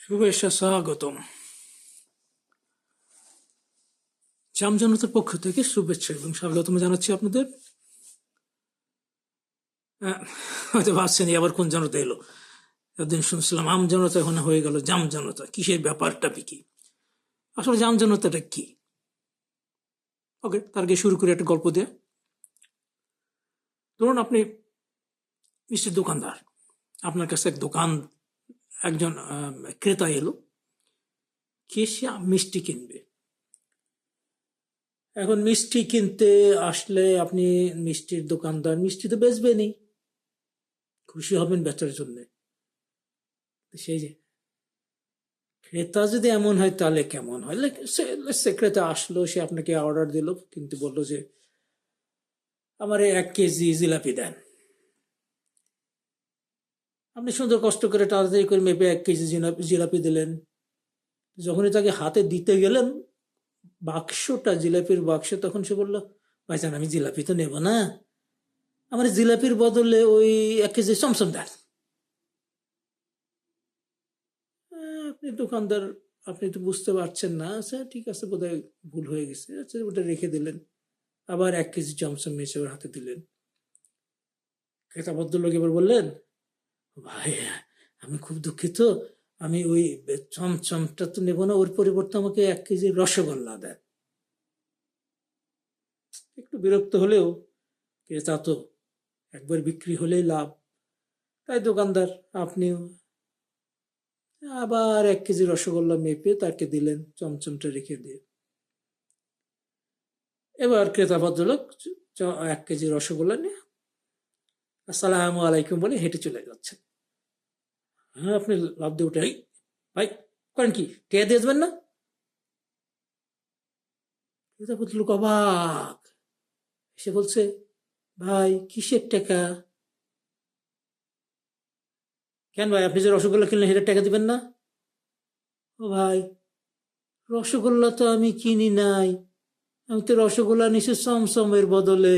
শুভেচ্ছা, স্বাগতম। জামজনতার পক্ষ থেকে শুভেচ্ছা এবং স্বাগতম জানাচ্ছি আপনাদের। হয়তো ভাবছেন আবার কোন জনতা এলো। এতদিন শুনছিলাম আম জনতা, এখন হয়ে গেল জাম জনতা। কিসের ব্যাপারটা কি? আসলে জাম জনতাটা কি? ওকে, তার আগে শুরু করে একটা গল্প দিয়ে। ধরুন আপনি মিষ্টির দোকানদার, আপনার কাছে একজন ক্রেতা এলো, কে সে মিষ্টি কিনবে। এখন মিষ্টি কিনতে আসলে আপনি মিষ্টির দোকানদার মিষ্টি তো বেচবেনই, খুশি হবেন বেচার জন্য। সেই যে ক্রেতা যদি এমন হয় তাহলে কেমন হয়? সে ক্রেতা আসলো, সে আপনাকে অর্ডার দিল, কিন্তু বললো যে আমার 1 কেজি জিলাপি দেন। আপনি সুন্দর কষ্ট করে তাড়াতাড়ি করে মেপে 1 কেজি জিলাপি দিলেন। যখনই তাকে হাতে দিতে গেলেন বাক্সটা, জিলাপির বাক্স, তখন সে বললো, ভাইজান আমি জিলাপি তো নেব না, আমার জিলাপির বদলে ওই 1 কেজি চমচম দেন। আপনি দোকানদার, আপনি তো বুঝতে পারছেন না, আচ্ছা ঠিক আছে, বোধহয় ভুল হয়ে গেছে, আচ্ছা ওটা রেখে দিলেন। আবার 1 কেজি চমচম মেসে ওর হাতে দিলেন। ক্রেতা ভদ্রলোক এবার বললেন, ভাই আমি খুব দুঃখিত, আমি ওই চমচমটা তো নেব না, ওর পরিবর্তে আমাকে 1 কেজি রসগোল্লা দেন। একটু বিরক্ত হলেও ক্রেতা তো একবার বিক্রি হলেই লাভ, তাই দোকানদার আপনিও আবার 1 কেজি রসগোল্লা মেপে তাকে দিলেন, চমচমটা রেখে দিয়ে। এবার ক্রেতা ভদ্রলোক 1 কেজি রসগোল্লা নিয়ে আসসালামু আলাইকুম বলে হেঁটে চলে যাচ্ছেন। হ্যাঁ, আপনি লাভ দিয়ে উঠে, ভাই করেন কি, টেয়া দিয়ে দেবেন না? ক্রেতা ভদ্রলোক অবাক, সে বলছে, ভাই কিসের টাকা? কেন ভাই, আপনি যে রসগোল্লা কিনলেন সেটা টাকা দিবেন না? ও ভাই, রসগোল্লা তো আমি কিনি নাই, আমি তো রসগোল্লা নিছি চমচমের বদলে।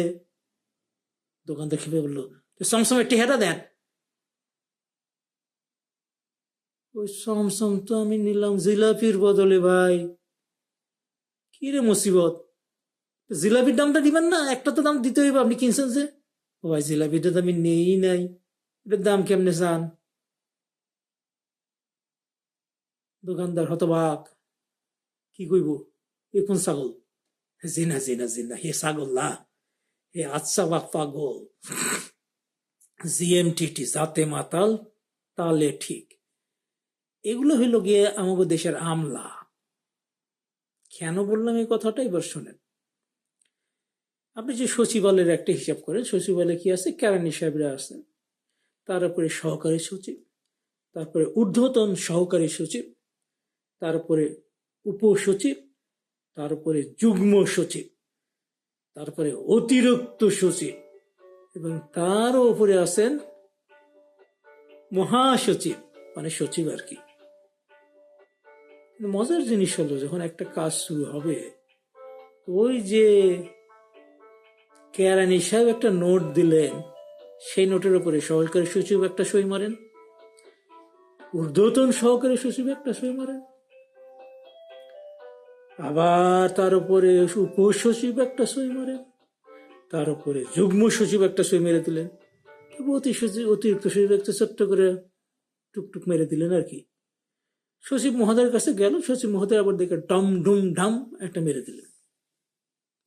দোকানদার খেপে বললো, চমচমের টেহাটা দেন। ওই চমচম তো আমি নিলাম জিলাপির বদলে ভাই। কি রে মুসিবত, জিলাপির দামটা দিবেন না? একটা তো দাম দিতে হইবে, আপনি কিনছেন যে। ও ভাই, জিলাপিটা তো আমি নেই নাই, এটার দাম কেমনে চান? দোকানদার হতবাক, কি কইব, এ কোন ছাগল? জিনা জিনা জিনা, হে ছাগল না, হে আচ্ছা বা পাগল, জিএমটিটি, জাতে মাতাল তালে ঠিক। এগুলো হইল গিয়ে আমাদের দেশের আমলা। কেন বললাম এই কথাটা এবার শোনেন। আপনি যে সচিবালয়ের একটা হিসাব করেন, সচিবালয়ে কি আছে, কেরানি সাহেবরা আছেন, তার উপরে সহকারী সচিব, তারপরে ঊর্ধ্বতন সহকারী সচিব, তারপরে উপসচিব, তারপরে যুগ্ম সচিব, তারপরে অতিরিক্ত সচিব, এবং তারও উপরে আছেন মহাসচিব, মানে সচিব আর কি। মজার জিনিস হলো, যখন একটা কাজ শুরু হবে, ওই যে কেরানি সাহেব একটা নোট দিলেন, সেই নোটের উপরে সহকারী সচিব একটা সই মারেন, ঊর্ধ্বতন সহকারী সচিব একটা সই মারেন, আবার তার উপরে উপসচিব একটা সই মারেন, তার উপরে যুগ্ম সচিব একটা সই মেরে দিলেন, অতিরিক্ত সচিব একটা ছোট্ট করে টুকটুক মেরে দিলেন আর কি। সচিব মহোদয়ের কাছে গেল, সচিব মহোদয় আবার দেখে ডম ডুম ঢাম একটা মেরে দিলেন,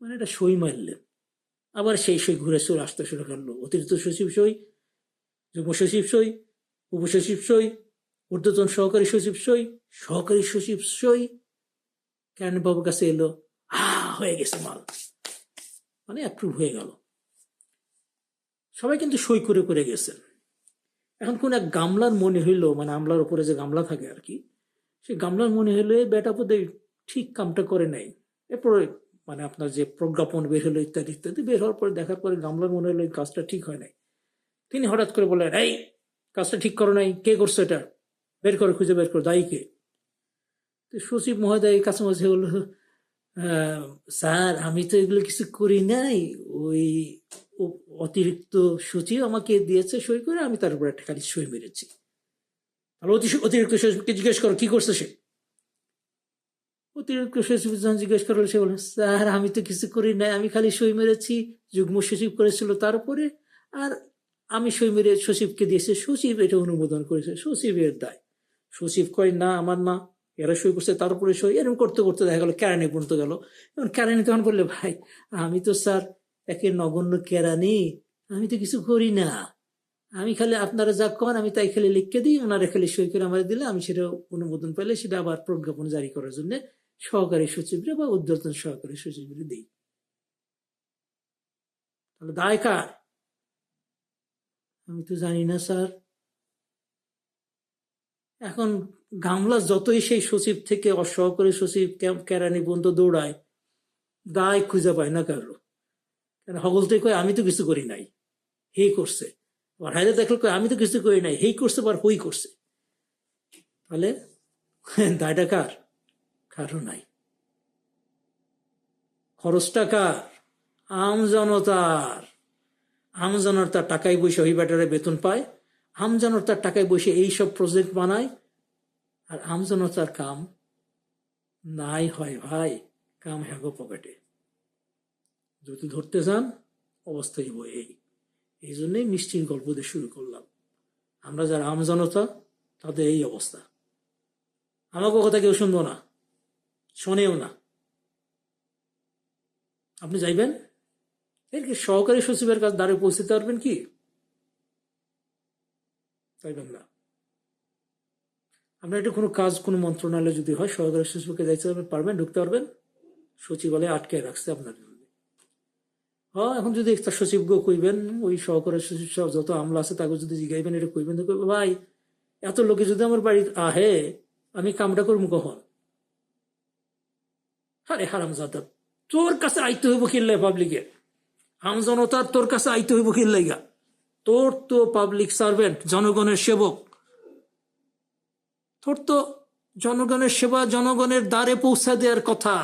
মানে এটা সই মারলেন। আবার সেই সই ঘুরে চলে আসতে শুরু করলো, অতিরিক্ত সচিব সই, যুগ্ম সচিব সই, উপসচিব সই, ঊর্ধ্বতন সহকারী সচিব সই, সহকারী সচিব সই। কেন বাবুর কাছে এলো, হয়ে গেছে মাল, মানে অ্যাপ্রুভ হয়ে গেল। সবাই কিন্তু সই করে করে গেছেন। এখন কোন এক গামলার মনে হইলো, মানে আমলার উপরে যে গামলা থাকে আর কি, সেই গামলার মনে হইলো বেটা বোধ ঠিক কামটা করে নাই। এরপরে মানে আপনার যে প্রজ্ঞাপন বের হলো ইত্যাদি ইত্যাদি বের হওয়ার পরে দেখার পরে গামলার মনে হলো এই কাজটা ঠিক হয় নাই। তিনি হঠাৎ করে বললেন, এই কাজটা ঠিক করো নাই, কে করছো এটা, বের করে খুঁজে বের করো, দায়ী কে? সচিব মহোদয় কাছামাছি বলল, স্যার আমি তো এগুলো কিছু করি নাই, ওই অতিরিক্ত সচিব আমাকে দিয়েছে সই করে, আমি তার উপর একটা খালি সই মেরেছি। তাহলে অতিরিক্ত সচিবকে জিজ্ঞেস করো কি করছে সে। অতিরিক্ত সচিব যখন জিজ্ঞেস করলো সে বলে, স্যার আমি তো কিছু করি নাই, আমি খালি সই মেরেছি, যুগ্ম সচিব করেছিল তার উপরে, আর আমি সই মেরে সচিবকে দিয়েছি, সচিব এটা অনুমোদন করেছে, সচিবের দায়। সচিব কয় না আমার না, এরা সই করছে তার উপরে সই। এরকম করতে করতে দেখা গেল কেরানি পর্যন্ত গেল। এবং কেরানি তখন বললে, ভাই আমি তো স্যার একে নগণ্য কেরানি, আমি তো কিছু করি না, আমি খালি আপনারা যা কন আমি তাই খালি লিখে দিই, ওনারা খালি সই করে আমার দিলে আমি সেটা অনুমোদন পেলে সেটা আবার প্রজ্ঞাপন জারি করার জন্য সহকারী সচিবরে বা ঊর্ধ্বতন সহকারী সচিবরে দিই। তাহলে দায় কার? আমি তো জানি না স্যার। এখন গামলা যতই সেই সচিব থেকে অসহকারী সচিব কেরানি বন্ধ দৌড়ায়, দায় খুঁজে পায় না কারো। কেন হগলতে কয় আমি তো কিছু করি নাই, হেই করছে। আর হাইরে দেখলো কয় আমি তো কিছু করি নাই, হেই করছে বা হই করছে। তাহলে দায়টা কার? কারো নাই। খরচটা কার? আমজনতার। আমজনতার টাকায় বসে ওই ব্যাটারে বেতন পায়, আমজনতার টাকায় বসে এইসব প্রজেক্ট বানায়, আর আমজনতার কাম নাই হয় ভাই, কাম হ্যাগো পকেটে। যদি ধরতে যান অবস্থা হইব এই জন্যই মিষ্টির গল্প দিয়ে শুরু করলাম। আমরা যারা আমজনতা তাদের এই অবস্থা। আমাকে কথা কেউ শুনবো না, শোনেও না। আপনি যাইবেন এর কি সহকারী সচিবের কাছে দ্বারে পৌঁছতে পারবেন কি? চাইবেন না। আপনার এটা কোনো কাজ কোনো মন্ত্রণালয় যদি হয়, সহকারী সচিবকে যাইতে পারবেন, ঢুকতে পারবেন? সচিবালয়ে আটকে রাখছে আপনার জন্য। হ্যাঁ, এখন যদি একটা সচিবকে কইবেন, ওই সহকারী সচিব সব যত আমলা আছে তাকে যদি জিগাইবেন, এটা কইবেন, তো কইবে ভাই এত লোকে যদি আমার বাড়ি আহে আমি কামটা করবো কখন? আরে হারামজাদা, তোর কাছে আইতে হইব কিল্লাই পাবলিকের, আমজনতার তোর কাছে আইতে হইব কিল্লাইগা? তোর তো পাবলিক সার্ভেন্ট, জনগণের সেবক। তোর তো জনগণের সেবা, জনগণের দ্বারে পৌঁছা দেওয়ার কথা।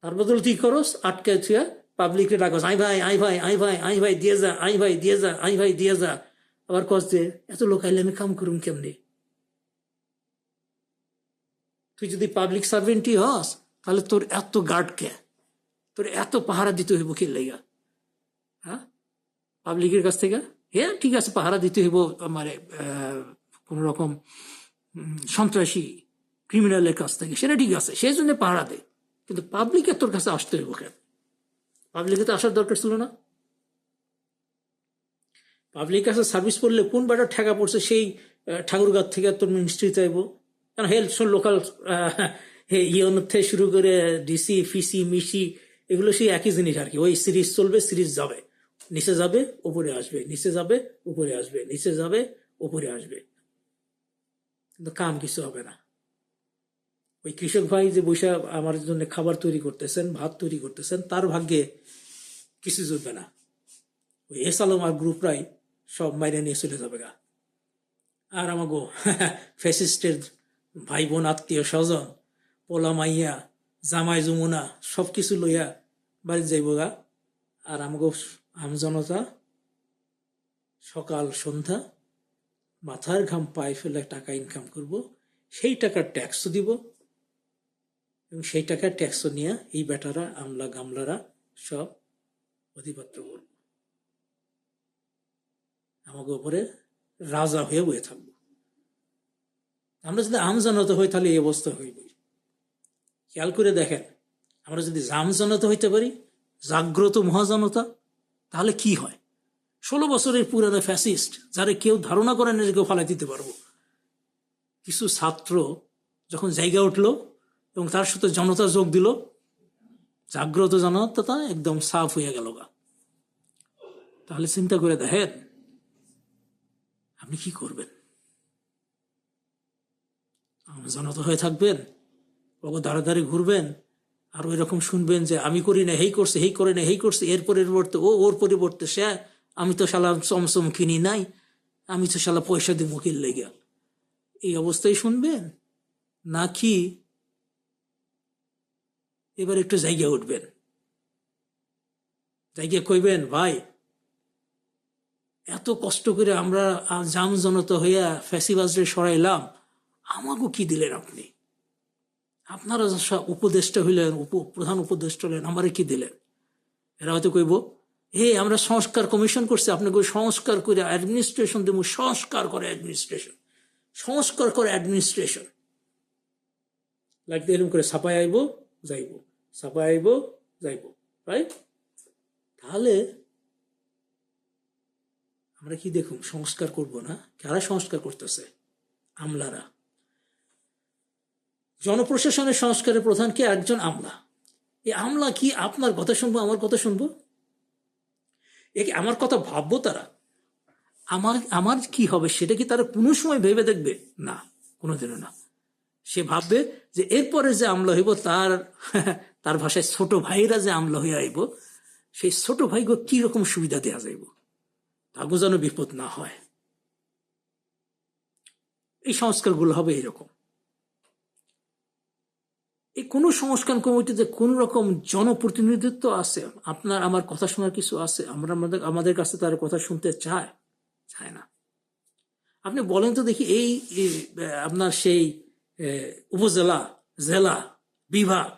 তার বদল কি করস? আটকে থুয়া পাবলিকে ডাকস, আই ভাই আই ভাই আই ভাই আই ভাই দিয়ে যা, আই ভাই দিয়ে যা, আই ভাই দিয়ে যা। আবার কস যে এত লোক আইলে আমি কাম করুম কেমনি? তুই যদি পাবলিক সার্ভেন্টই হস তাহলে তোর এত গার্ড কে, তোর এত পাহারা দিতে হইব কি লাইগা? হ্যাঁ, পাবলিকের কাছ থেকে। হ্যাঁ ঠিক আছে, পাহারা দিতে হইব মানে কোন রকম সন্ত্রাসী ক্রিমিনালের কাছ থেকে, সেটা ঠিক আছে, সেই জন্য পাহারা দে। কিন্তু পাবলিকের তোর কাছে আসতে হইব কেন? পাবলিকে তো আসার দরকার ছিল না। পাবলিক কাছে সার্ভিস করলে কোন বেটা ঠেকা পড়ছে সেই ঠাকুরগাঁ থেকে তোর মিনিস্ট্রি চাইবো। কারণ হেলথ লোকাল ইয়ন থেকে শুরু করে ডিসি ফিসি মিসি এগুলো সেই একই জিনিস আর কি। ওই সিরিজ চলবে, সিরিজ যাবে, নিচে যাবে উপরে আসবে, নিচে যাবে উপরে আসবে, নিচে যাবে উপরে আসবে, কিন্তু কাম কিছু হবে না। ওই কৃষক ভাই যে বৈশা আমার জন্য খাবার তৈরি করতেছেন, ভাত তৈরি করতেছেন, তার ভাগ্যে কিছু জুটবে না। ওই এস আলম আর গ্রুপরাই সব মাইরে নিয়ে চলে যাবে গা। আর আমাগো ফ্যাসিস্টের ভাই বোন আত্মীয় স্বজন পোলা মাইয়া জামাই যমুনা সব কিছু লইয়া বাড়ি যাইব গা। আর আমাগো আমজনতা সকাল সন্ধ্যা মাথার ঘাম পায়ে ফেলে টাকা ইনকাম করব, সেই টাকার ট্যাক্সও দিব, এবং সেই টাকার ট্যাক্সও নিয়ে এই বেটারা আমলা গামলারা সব অধিপত্য করব, আমাকে উপরে রাজা হয়ে বয়ে থাকবো। আমরা যদি আমজনতা হই তাহলে এই অবস্থা হইব। খেয়াল করে দেখেন, আমরা যদি জামজনতা হইতে পারি, জাগ্রত মহাজনতা, তাহলে কি হয়? 16 বছরের পুরানো ফ্যাসিস্ট যারা কেউ ধারণা করেন না যে কেউ ফালাই দিতে পারবো, কিছু ছাত্র যখন জায়গা উঠলো এবং তার সাথে জনতা যোগ দিল, জাগ্রত জনতা একদম সাফ হয়ে গেল গা। তাহলে চিন্তা করে দেখেন আপনি কি করবেন? জনতা হয়ে থাকবেন, ওকে দাঁড়ে দাঁড়ে ঘুরবেন, আর ওই রকম শুনবেন যে আমি করি না হেই করছে, হেই করে না হেই করছে, এর পরিবর্তে ও, ওর পরিবর্তে সে, আমি তো শালা চমচম কিনি নাই, আমি তো শালা পয়সা দিব কিল লেগে, এই অবস্থায় শুনবেন? নাকি এবার একটু জায়গা উঠবেন, জায়গা কইবেন ভাই এত কষ্ট করে আমরা জাম জনতা হইয়া ফ্যাসিবাজরে সরাইলাম, আমাকেও কি দিলেন আপনি? আপনারা উপদেষ্টা হইলেন, প্রধান উপদেষ্টা হলেন, আমারে কি দিলেন? এরা হয়তো কইব, আমরা সংস্কার কমিশন করছি, আপনাকে সংস্কার করে অ্যাডমিনিস্ট্রেশন দেবো, সংস্কার করে অ্যাডমিনিস্ট্রেশন, সংস্কার করে অ্যাডমিনিস্ট্রেশন লাগতে এরকম করে ছাপাই আইব যাইব, ছাপাই আইব যাইব, রাইট? তাহলে আমরা কি দেখুন সংস্কার করব না? কারা সংস্কার করতেছে? আমলারা। জনপ্রশাসনের সংস্কারের প্রধান কে? একজন আমলা। এই আমলা কি আপনার কথা শুনবো, আমার কথা শুনবো? আমার কথা ভাববো তারা? আমার কি হবে সেটা কি তারা কোনো সময় ভেবে দেখবে? না, কোনোদিনও না। সে ভাববে যে এরপরে যে আমলা হইব তার ভাষায় ছোট ভাইরা যে আমলা হইয়া আইব, সেই ছোট ভাইগো কি রকম সুবিধা দেওয়া যাইব, তাগো যেন বিপদ না হয়। এই সংস্কারগুলো হবে এইরকম। এই কোনো সংস্কার কমিটিতে কোন রকম জনপ্রতিনিধিত্ব আছে? আপনার আমার কথা শোনার কিছু আছে? আমাদের কাছে তার কথা শুনতে চায় না। আপনি বলেন তো দেখি, এই আপনার সেই উপজেলা, জেলা, বিভাগ,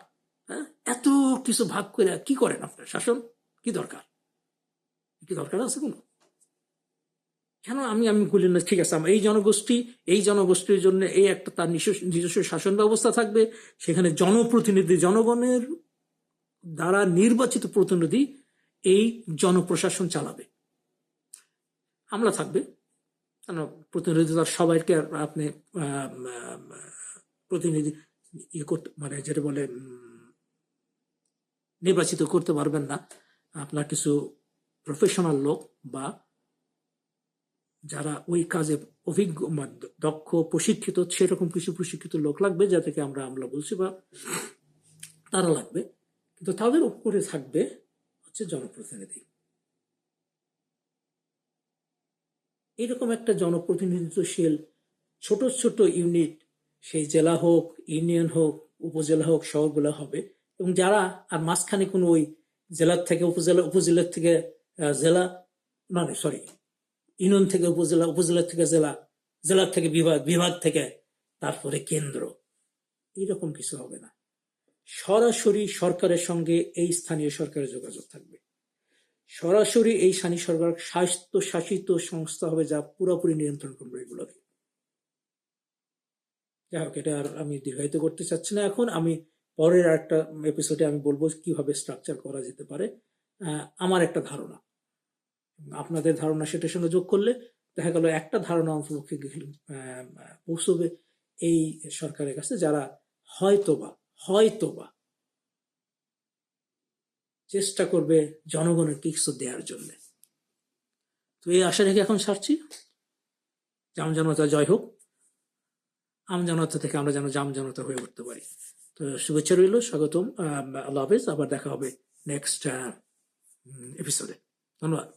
এত কিছু ভাগ করে কি করেন আপনার? শাসন কি দরকার? কি দরকার আছে কোনো? কেন আমি বলি না ঠিক আছে, এই জনগোষ্ঠীর জন্য এই একটা তার নিজস্ব শাসন ব্যবস্থা থাকবে, সেখানে জনপ্রতিনিধি, জনগণের দ্বারা নির্বাচিত প্রতিনিধি এই জনপ্রশাসন চালাবে। আমলা থাকবে, প্রতিনিধি তার সবাইকে আপনি প্রতিনিধি করতে, মানে যেটা বলে নির্বাচিত করতে পারবেন না। আপনার কিছু প্রফেশনাল লোক বা যারা ওই কাজে অভিজ্ঞ, দক্ষ, প্রশিক্ষিত, সেরকম কিছু প্রশিক্ষিত লোক লাগবে, যাদেরকে আমরা আমলা বলছি, বা তারা লাগবে। কিন্তু তাদের উপরে থাকবে হচ্ছে জনপ্রতিনিধি। এইরকম একটা জনপ্রতিনিধিত্বশীল ছোট ছোট ইউনিট, সেই জেলা হোক, ইউনিয়ন হোক, উপজেলা হোক, শহরগুলো হবে। এবং যারা আর মাঝখানে কোনো ওই জেলার থেকে উপজেলা, উপজেলার থেকে জেলা, মানে সরি, ইউনিয়ন থেকে উপজেলা, উপজেলার থেকে জেলা, জেলার থেকে বিভাগ, বিভাগ থেকে তারপরে কেন্দ্র, এইরকম কিছু হবে না। সরাসরি সরকারের সঙ্গে এই স্থানীয় সরকারের যোগাযোগ থাকবে। সরাসরি এই স্থানীয় সরকার স্বায়ত্তশাসিত সংস্থা হবে, যা পুরোপুরি নিয়ন্ত্রণ করবে এগুলোকে। যাই হোক, এটা আর আমি দীর্ঘায়িত করতে চাচ্ছি না। এখন আমি পরের একটা এপিসোডে আমি বলবো কিভাবে স্ট্রাকচার করা যেতে পারে। আমার একটা ধারণা, আপনাদের ধারণা সেটার সঙ্গে যোগ করলে দেখা গেল একটা ধারণা অন্তপক্ষে পৌঁছবে এই সরকারের কাছে, যারা হয়তোবা চেষ্টা করবে জনগণের কিছু দেওয়ার জন্য। তো এই আশা রেখে এখন ছাড়ছি। জামজনতা জয় হোক। আমজনতা থেকে আমরা যেন জামজনতা হয়ে উঠতে পারি। তো শুভেচ্ছা রইল, স্বাগতম, আল্লাহ হাফেজ। আবার দেখা হবে নেক্সট এপিসোডে। ধন্যবাদ।